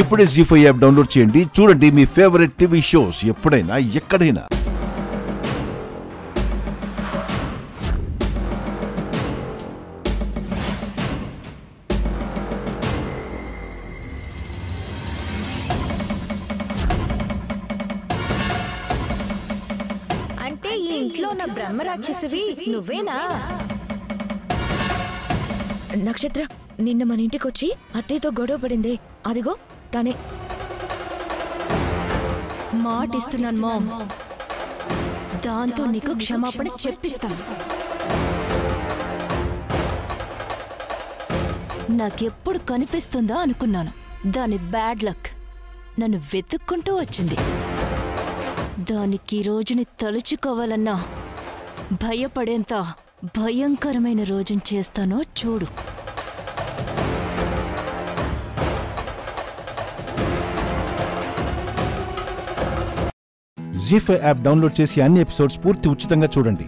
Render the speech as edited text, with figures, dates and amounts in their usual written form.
ఇప్పుడే జీ5 app download చేయండి. చూడండి మీ ఫేవరెట్ టీవీ షోస్ ఎప్పుడైనా ఎక్కడైనా. అంటే ఈ ఇంట్లో నా బ్రహ్మరాక్షసివి నువ్వేనా? నక్షత్ర నిన్న మన ఇంటికొచ్చి అత్తయ్యతో గొడవ పడిందే, అదిగో తనే. మాటిస్తున్నాను మామ్, దాంతో నీకు క్షమాపణ చెప్పిస్తాను. నాకెప్పుడు కనిపిస్తుందా అనుకున్నాను. దాని బ్యాడ్ లక్ నన్ను వెతుక్కుంటూ వచ్చింది. దానికి ఈ రోజుని తలుచుకోవాలన్నా భయపడేంత భయంకరమైన రోజుని చేస్తానో చూడు. జీ5 యాప్ డౌన్లోడ్ చేసి అన్ని ఎపిసోడ్స్ పూర్తి ఉచితంగా చూడండి.